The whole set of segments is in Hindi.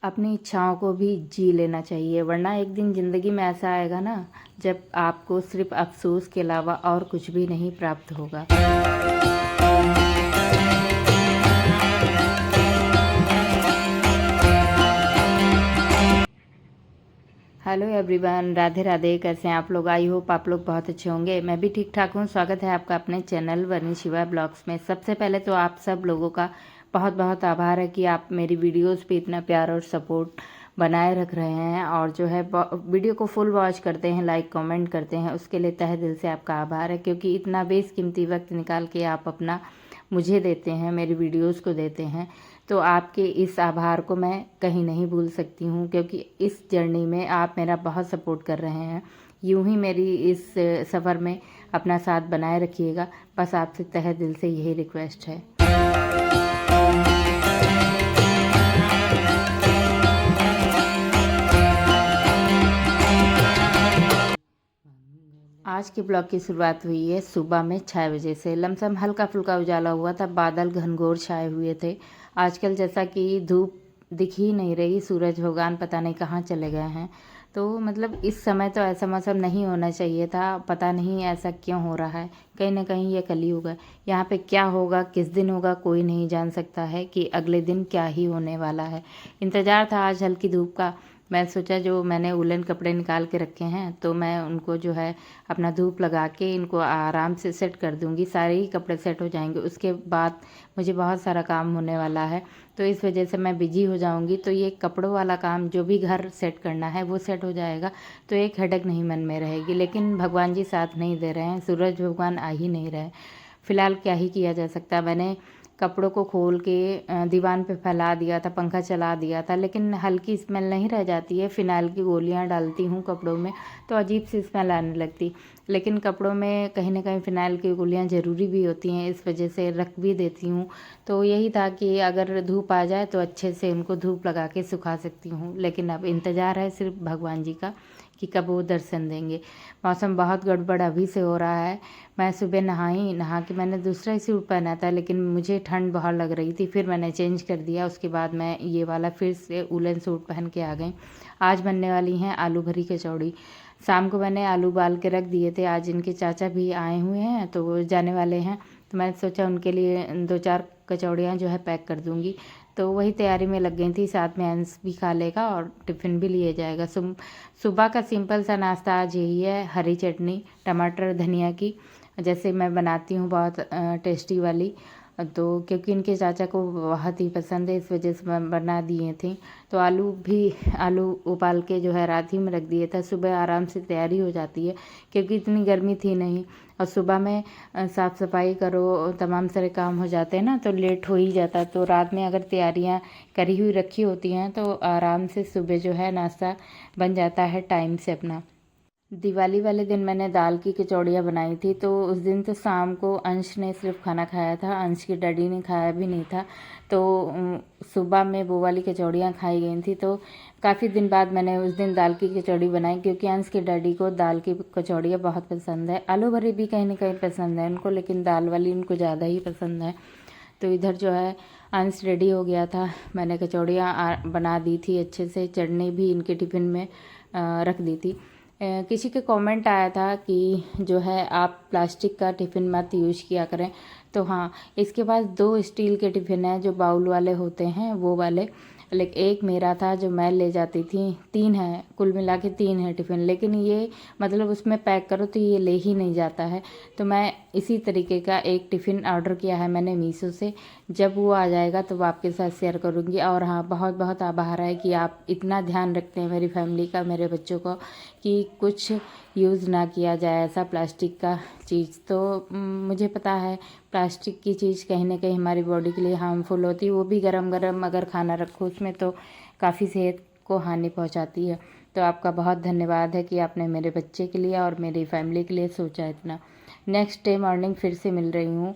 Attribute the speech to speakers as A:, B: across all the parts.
A: अपनी इच्छाओं को भी जी लेना चाहिए, वरना एक दिन ज़िंदगी में ऐसा आएगा ना जब आपको सिर्फ अफसोस के अलावा और कुछ भी नहीं प्राप्त होगा। Hello everyone, Radhe Radhe. कैसे हैं आप लोग? आई होप आप लोग बहुत अच्छे होंगे। मैं भी ठीक ठाक हूँ। स्वागत है आपका अपने चैनल वर्णी शिवा ब्लॉग्स में। सबसे पहले तो आप सब लोगों का बहुत बहुत आभार है कि आप मेरी वीडियोस पे इतना प्यार और सपोर्ट बनाए रख रहे हैं और जो है वीडियो को फुल वॉच करते हैं, लाइक कमेंट करते हैं। उसके लिए तहे दिल से आपका आभार है, क्योंकि इतना बेशकीमती वक्त निकाल के आप अपना मुझे देते हैं, मेरी वीडियोस को देते हैं। तो आपके इस आभार को मैं कहीं नहीं भूल सकती हूँ, क्योंकि इस जर्नी में आप मेरा बहुत सपोर्ट कर रहे हैं। यूं ही मेरी इस सफ़र में अपना साथ बनाए रखिएगा। बस आपसे तहे दिल से यही रिक्वेस्ट है। आज के ब्लॉग की शुरुआत हुई है सुबह में 6 बजे से। लमसम हल्का फुल्का उजाला हुआ था, बादल घनघोर छाए हुए थे। आजकल जैसा कि धूप दिख ही नहीं रही, सूरज भगवान पता नहीं कहाँ चले गए हैं। तो मतलब इस समय तो ऐसा मौसम नहीं होना चाहिए था। पता नहीं ऐसा क्यों हो रहा है। कहीं ना कहीं ये कलयुग है। यहाँ पे क्या होगा, किस दिन होगा, कोई नहीं जान सकता है कि अगले दिन क्या ही होने वाला है। इंतज़ार था आज हल्की धूप का। मैं सोचा जो मैंने वुलन कपड़े निकाल के रखे हैं तो मैं उनको जो है अपना धूप लगा के इनको आराम से सेट कर दूंगी। सारे ही कपड़े सेट हो जाएंगे। उसके बाद मुझे बहुत सारा काम होने वाला है, तो इस वजह से मैं बिजी हो जाऊंगी। तो ये कपड़ों वाला काम जो भी घर सेट करना है वो सेट हो जाएगा, तो एक हेडक नहीं मन में रहेगी। लेकिन भगवान जी साथ नहीं दे रहे हैं, सूरज भगवान आ ही नहीं रहे। फिलहाल क्या ही किया जा सकता है। मैंने कपड़ों को खोल के दीवान पे फैला दिया था, पंखा चला दिया था, लेकिन हल्की स्मेल नहीं रह जाती है। फिनाइल की गोलियां डालती हूँ कपड़ों में तो अजीब सी स्मेल आने लगती। लेकिन कपड़ों में कहीं ना कहीं फिनाइल की गोलियां ज़रूरी भी होती हैं, इस वजह से रख भी देती हूँ। तो यही था कि अगर धूप आ जाए तो अच्छे से उनको धूप लगा के सुखा सकती हूँ। लेकिन अब इंतज़ार है सिर्फ भगवान जी का कि कब वो दर्शन देंगे। मौसम बहुत गड़बड़ अभी से हो रहा है। मैं सुबह नहा के मैंने दूसरा ही सूट पहना था, लेकिन मुझे ठंड बहुत लग रही थी। फिर मैंने चेंज कर दिया। उसके बाद मैं ये वाला फिर से वुलन सूट पहन के आ गई। आज बनने वाली हैं आलू भरी कचौड़ी। शाम को मैंने आलू उबाल के रख दिए थे। आज इनके चाचा भी आए हुए हैं तो वो जाने वाले हैं, तो मैंने सोचा उनके लिए 2-4 कचौड़ियाँ जो है पैक कर दूँगी। तो वही तैयारी में लग गई थी। साथ में अंश भी खा लेगा और टिफ़िन भी लिए जाएगा। सुबह का सिंपल सा नाश्ता आज यही है, हरी चटनी टमाटर धनिया की, जैसे मैं बनाती हूँ बहुत टेस्टी वाली। तो क्योंकि इनके चाचा को बहुत ही पसंद है, इस वजह से मैं बना दिए थे। तो आलू उबाल के जो है रात ही में रख दिए था। सुबह आराम से तैयारी हो जाती है, क्योंकि इतनी गर्मी थी नहीं। और सुबह में साफ़ सफाई करो, तमाम सारे काम हो जाते हैं ना, तो लेट हो ही जाता है। तो रात में अगर तैयारियाँ करी हुई रखी होती हैं तो आराम से सुबह जो है नाश्ता बन जाता है टाइम से अपना। दिवाली वाले दिन मैंने दाल की कचौड़ियाँ बनाई थी। तो उस दिन तो शाम को अंश ने सिर्फ खाना खाया था, अंश की डैडी ने खाया भी नहीं था। तो सुबह में वो वाली कचौड़ियाँ खाई गई थी। तो काफ़ी दिन बाद मैंने उस दिन दाल की कचौड़ी बनाई, क्योंकि अंश के डैडी को दाल की कचौड़ियाँ बहुत पसंद है। आलू भरी भी कहीं ना कहीं पसंद है उनको, लेकिन दाल वाली उनको ज़्यादा ही पसंद है। तो इधर जो है अंश रेडी हो गया था। मैंने कचौड़ियाँ बना दी थी अच्छे से, चटनी भी इनके टिफ़िन में रख दी थी। किसी के कमेंट आया था कि जो है आप प्लास्टिक का टिफ़िन मत यूज़ किया करें। तो हाँ, इसके पास 2 स्टील के टिफ़िन हैं जो बाउल वाले होते हैं वो वाले। लेकिन एक मेरा था जो मैं ले जाती थी। 3 है, कुल मिला के 3 है टिफ़िन, लेकिन ये मतलब उसमें पैक करो तो ये ले ही नहीं जाता है। तो मैं इसी तरीके का एक टिफ़िन ऑर्डर किया है मैंने मीशो से। जब वो आ जाएगा तो वो आपके साथ शेयर करूँगी। और हाँ, बहुत बहुत आभार है कि आप इतना ध्यान रखते हैं मेरी फैमिली का, मेरे बच्चों को, कि कुछ यूज़ ना किया जाए ऐसा प्लास्टिक का चीज़। तो मुझे पता है प्लास्टिक की चीज़ कहीं ना कहीं हमारी बॉडी के लिए हार्मफुल होती है। वो भी गरम गरम अगर खाना रखो उसमें तो काफ़ी सेहत को हानि पहुंचाती है। तो आपका बहुत धन्यवाद है कि आपने मेरे बच्चे के लिए और मेरी फैमिली के लिए सोचा इतना। नेक्स्ट डे मॉर्निंग फिर से मिल रही हूँ।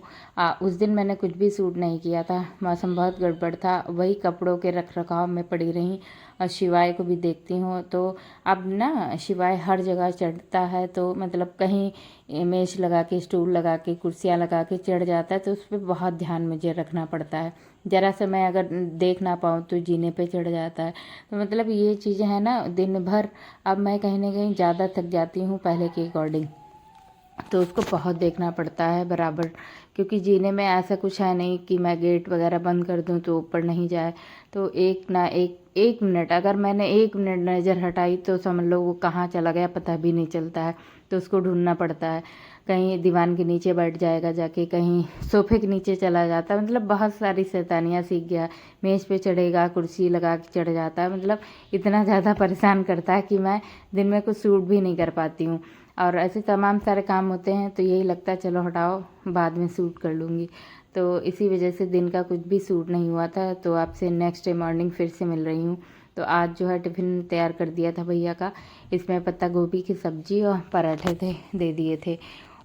A: उस दिन मैंने कुछ भी सूट नहीं किया था, मौसम बहुत गड़बड़ था। वही कपड़ों के रख रखाव में पड़ी रही और शिवाय को भी देखती हूँ। तो अब ना शिवाय हर जगह चढ़ता है, तो मतलब कहीं मेज लगा के, स्टूल लगा के, कुर्सियाँ लगा के चढ़ जाता है, तो उस पर बहुत ध्यान मुझे रखना पड़ता है। ज़रा सा मैं अगर देख ना पाऊँ तो जीने पे चढ़ जाता है। तो मतलब ये चीज़ें हैं ना, दिन भर अब मैं कहीं ना कहीं ज़्यादा थक जाती हूँ पहले के अकॉर्डिंग, तो उसको बहुत देखना पड़ता है बराबर, क्योंकि जीने में ऐसा कुछ है नहीं कि मैं गेट वगैरह बंद कर दूं तो ऊपर नहीं जाए। तो एक मिनट अगर मैंने 1 मिनट नज़र हटाई तो समझ लो वो कहाँ चला गया पता भी नहीं चलता है। तो उसको ढूंढना पड़ता है, कहीं दीवान के नीचे बैठ जाएगा जाके, कहीं सोफे के नीचे चला जाता है, मतलब बहुत सारी शैतानियाँ सीख गया। मेज़ पे चढ़ेगा, कुर्सी लगा के चढ़ जाता है, मतलब इतना ज़्यादा परेशान करता है कि मैं दिन में कुछ सूट भी नहीं कर पाती हूँ। और ऐसे तमाम सारे काम होते हैं तो यही लगता है चलो हटाओ बाद में सूट कर लूँगी। तो इसी वजह से दिन का कुछ भी सूट नहीं हुआ था। तो आपसे नेक्स्ट डे मॉर्निंग फिर से मिल रही हूँ। तो आज जो है टिफ़िन तैयार कर दिया था भैया का, इसमें पत्ता गोभी की सब्जी और पराठे थे, दे दिए थे।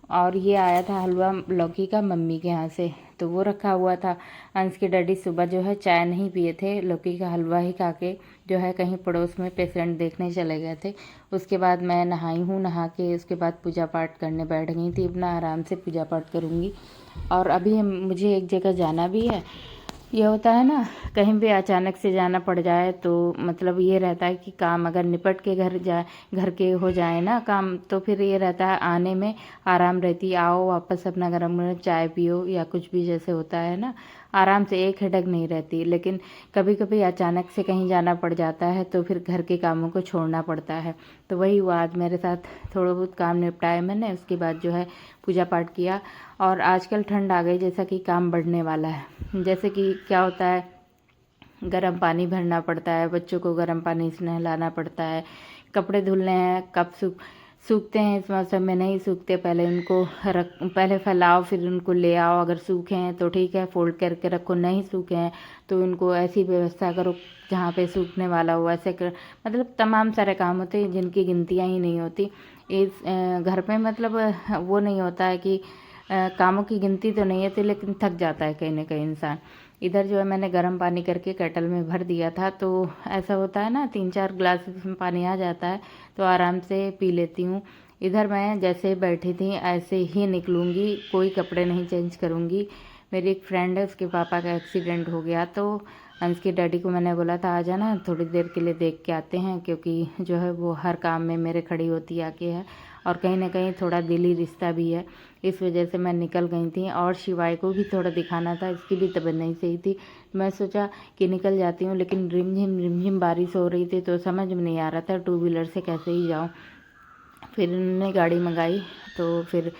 A: और ये आया था हलवा लौकी का मम्मी के यहाँ से, तो वो रखा हुआ था। अंश के डैडी सुबह जो है चाय नहीं पिए थे, लौकी का हलवा ही खा के जो है कहीं पड़ोस में पेशेंट देखने चले गए थे। उसके बाद मैं नहाई हूँ, नहा के उसके बाद पूजा पाठ करने बैठ गई थी, अपना आराम से पूजा पाठ करूँगी। और अभी मुझे एक जगह जाना भी है। ये होता है ना, कहीं भी अचानक से जाना पड़ जाए तो मतलब ये रहता है कि काम अगर निपट के घर के हो जाए ना काम, तो फिर ये रहता है आने में आराम रहती। आओ वापस अपना गरम गरम चाय पियो या कुछ भी जैसे होता है ना, आराम से एक हेडक नहीं रहती। लेकिन कभी कभी अचानक से कहीं जाना पड़ जाता है तो फिर घर के कामों को छोड़ना पड़ता है। तो वही हुआ आज मेरे साथ, थोड़ा बहुत काम निपटाए मैंने, उसके बाद जो है पूजा पाठ किया। और आजकल ठंड आ गई, जैसा कि काम बढ़ने वाला है। जैसे कि क्या होता है, गर्म पानी भरना पड़ता है, बच्चों को गर्म पानी से नहलाना पड़ता है, कपड़े धुलने हैं, कब सूखते हैं इस मौसम में, नहीं सूखते पहले उनको पहले फैलाओ फिर उनको ले आओ। अगर सूखे हैं तो ठीक है फोल्ड करके रखो, नहीं सूखे हैं तो उनको ऐसी व्यवस्था करो जहाँ पे सूखने वाला हो ऐसे कर। मतलब तमाम सारे काम होते हैं जिनकी गिनतियाँ ही नहीं होती इस घर पे। मतलब वो नहीं होता है कि कामों की गिनती तो नहीं होती, लेकिन थक जाता है कहीं ना कहीं इंसान। इधर जो है मैंने गर्म पानी करके केटल में भर दिया था, तो ऐसा होता है ना 3-4 गिलास में पानी आ जाता है तो आराम से पी लेती हूँ। इधर मैं जैसे बैठी थी ऐसे ही निकलूँगी, कोई कपड़े नहीं चेंज करूँगी। मेरी एक फ्रेंड है, उसके पापा का एक्सीडेंट हो गया, तो अंश के डैडी को मैंने बोला था आ जाना थोड़ी देर के लिए देख के आते हैं, क्योंकि जो है वो हर काम में मेरे खड़ी होती आके है, और कहीं ना कहीं थोड़ा दिली रिश्ता भी है, इस वजह से मैं निकल गई थी। और शिवाय को भी थोड़ा दिखाना था, इसकी भी तबीयत नहीं सही थी। मैं सोचा कि निकल जाती हूँ, लेकिन रिमझिम बारिश हो रही थी तो समझ में नहीं आ रहा था टू व्हीलर से कैसे ही जाऊँ। फिर उन्होंने गाड़ी मंगाई, तो फिर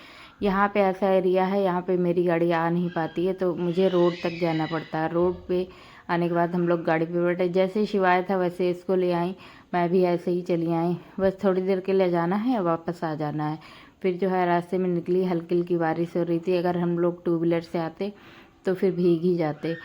A: यहाँ पे ऐसा एरिया है, यहाँ पे मेरी गाड़ी आ नहीं पाती है, तो मुझे रोड तक जाना पड़ता है। रोड पे आने के बाद हम लोग गाड़ी पे बैठे, जैसे शिवाय था वैसे इसको ले आई, मैं भी ऐसे ही चली आई। बस थोड़ी देर के लिए जाना है, वापस आ जाना है। फिर जो है रास्ते में निकली, हल्की हल्की बारिश हो रही थी, अगर हम लोग टू व्हीलर से आते तो फिर भीग ही जाते।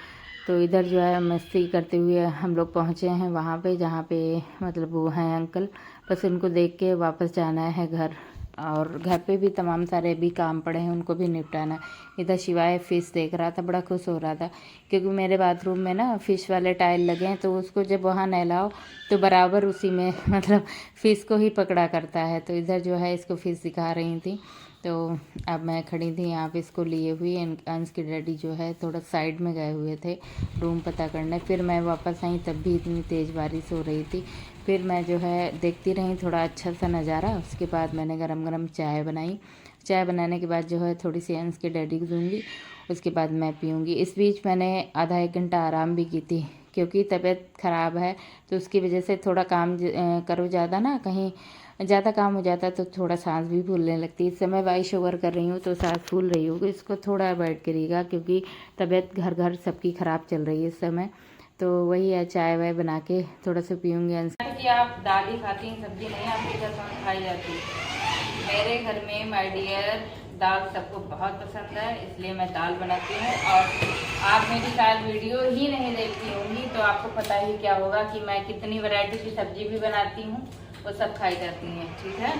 A: तो इधर जो है मस्ती करते हुए हम लोग पहुँचे हैं वहाँ पे जहाँ पे मतलब वो हैं अंकल, बस उनको देख के वापस जाना है घर। और घर पे भी तमाम सारे भी काम पड़े हैं, उनको भी निपटाना। इधर शिवाय फ़िश देख रहा था, बड़ा खुश हो रहा था, क्योंकि मेरे बाथरूम में ना फ़िश वाले टाइल लगे हैं, तो उसको जब वहाँ नहलाओ तो बराबर उसी में मतलब फ़िश को ही पकड़ा करता है। तो इधर जो है इसको फ़िश दिखा रही थी, तो अब मैं खड़ी थी यहाँ पे इसको लिए हुई। अंश के डैडी जो है थोड़ा साइड में गए हुए थे रूम पता करने। फिर मैं वापस आई तब भी इतनी तेज़ बारिश हो रही थी। फिर मैं जो है देखती रही थोड़ा अच्छा सा नज़ारा। उसके बाद मैंने गरम गरम चाय बनाई। चाय बनाने के बाद जो है थोड़ी सी अंश के डैडी को दूँगी, उसके बाद मैं पीऊँगी। इस बीच मैंने आधा 1 घंटा आराम भी की थी, क्योंकि तबीयत ख़राब है तो उसकी वजह से थोड़ा काम करो ज़्यादा ना, कहीं ज़्यादा काम हो जाता है तो थोड़ा सांस भी फूलने लगती है। इस समय वॉइस ओवर कर रही हूँ तो सांस फूल रही होगी, इसको थोड़ा अवॉइड करिएगा, क्योंकि तबीयत घर घर सबकी ख़राब चल रही है इस समय। तो वही है, चाय वाय बना के थोड़ा सा पीऊँगी। कि आप दाल ही खाती हैं, सब्जी नहीं आपके घर में खाई जाती? मेरे घर में माय डियर दाल सबको बहुत पसंद है, इसलिए मैं दाल बनाती हूँ। और आप मेरी शायद वीडियो ही नहीं देखती होंगी तो आपको पता ही क्या होगा कि मैं कितनी वैरायटी की सब्जी भी बनाती हूँ, वो सब खाई जाती हैं, ठीक है।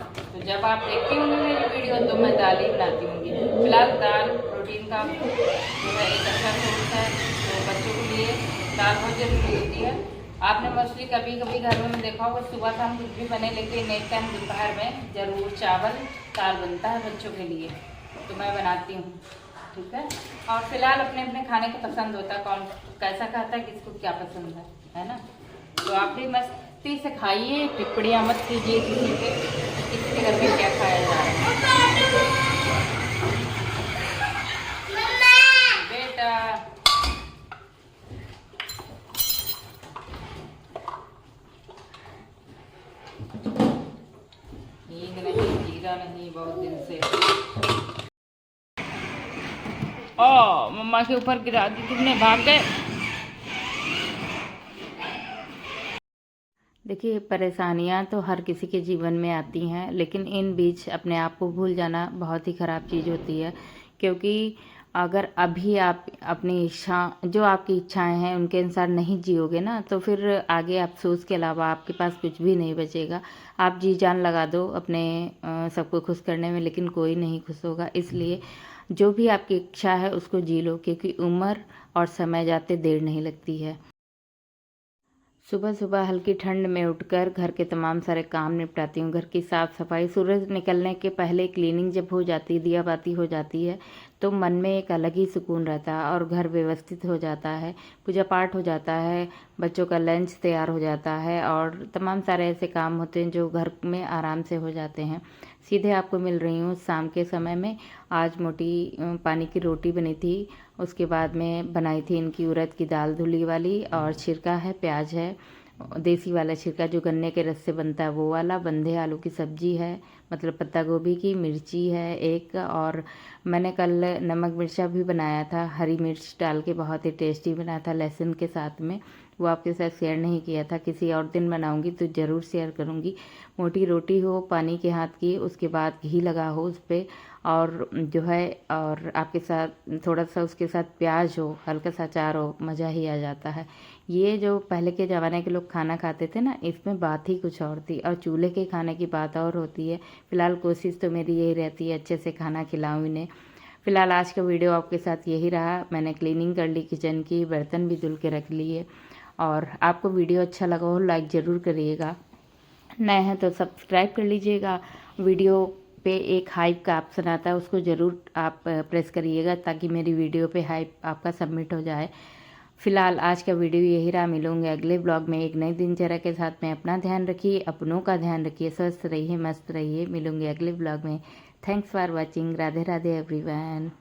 A: तो जब आप देखती होंगी मेरी वीडियो तो मैं दाल ही बनाती होंगी। फिलहाल दाल प्रोटीन का जो है एक अच्छा सोर्स है, तो बच्चों के लिए दाल बहुत जरूरी होती है। आपने मोस्टली कभी कभी घरों में देखा होगा सुबह शाम कुछ भी बने, लेकिन एक टाइम दोपहर में ज़रूर चावल दाल बनता है बच्चों के लिए, तो मैं बनाती हूँ। ठीक है, और फिलहाल अपने अपने खाने को पसंद होता है, कौन कैसा खाता है, किसको क्या पसंद है ना। तो आप भी मस्ती से खाइए, टिप्पणियाँ मत कीजिए किसी के घर में क्या खाया जा रहा है। बेटा हींग नहीं, जीरा नहीं, बहुत दिन से। ओ मम्मा के ऊपर गिरा दी तुमने, भाग गए। देखिए, परेशानियां तो हर किसी के जीवन में आती हैं, लेकिन इन बीच अपने आप को भूल जाना बहुत ही ख़राब चीज़ होती है। क्योंकि अगर अभी आप अपनी इच्छा, जो आपकी इच्छाएं हैं उनके अनुसार नहीं जियोगे ना, तो फिर आगे अफसोस के अलावा आपके पास कुछ भी नहीं बचेगा। आप जी जान लगा दो अपने सबको खुश करने में, लेकिन कोई नहीं खुश होगा। इसलिए जो भी आपकी इच्छा है उसको जी लो, क्योंकि उम्र और समय जाते देर नहीं लगती है। सुबह सुबह हल्की ठंड में उठकर घर के तमाम सारे काम निपटाती हूँ। घर की साफ़ सफाई, सूरज निकलने के पहले क्लीनिंग जब हो जाती है, दिया बाती हो जाती है, तो मन में एक अलग ही सुकून रहता है और घर व्यवस्थित हो जाता है, पूजा पाठ हो जाता है, बच्चों का लंच तैयार हो जाता है और तमाम सारे ऐसे काम होते हैं जो घर में आराम से हो जाते हैं। सीधे आपको मिल रही हूँ शाम के समय में। आज मोटी पानी की रोटी बनी थी, उसके बाद में बनाई थी इनकी उड़द की दाल धुली वाली, और छिरका है, प्याज है, देसी वाला छिरका जो गन्ने के रस से बनता है वो वाला, बंधे आलू की सब्जी है, मतलब पत्ता गोभी की, मिर्ची है एक, और मैंने कल नमक मिर्चा भी बनाया था, हरी मिर्च डाल के बहुत ही टेस्टी बनाया था लहसुन के साथ में। वो आपके साथ शेयर नहीं किया था, किसी और दिन बनाऊंगी तो ज़रूर शेयर करूंगी। मोटी रोटी हो पानी के हाथ की, उसके बाद घी लगा हो उस पर, और जो है, और आपके साथ थोड़ा सा उसके साथ प्याज हो, हल्का सा अचार हो, मज़ा ही आ जाता है। ये जो पहले के ज़माने के लोग खाना खाते थे ना, इसमें बात ही कुछ और थी, और चूल्हे के खाने की बात और होती है। फ़िलहाल कोशिश तो मेरी यही रहती है अच्छे से खाना खिलाऊं इन्हें। फ़िलहाल आज का वीडियो आपके साथ यही रहा। मैंने क्लीनिंग कर ली किचन की, बर्तन भी धुल के रख लिए, और आपको वीडियो अच्छा लगा हो लाइक ज़रूर करिएगा, नए हैं तो सब्सक्राइब कर लीजिएगा। वीडियो पे एक हाइप का ऑप्शन आता है, उसको ज़रूर आप प्रेस करिएगा, ताकि मेरी वीडियो पे हाइप आपका सबमिट हो जाए। फिलहाल आज का वीडियो यही रहा। मिलूंगे अगले ब्लॉग में एक नई दिनचर्या के साथ में। अपना ध्यान रखिए, अपनों का ध्यान रखिए, स्वस्थ रहिए, मस्त रहिए। मिलूंगे अगले ब्लॉग में। Thanks for watching. Radhe Radhe everyone.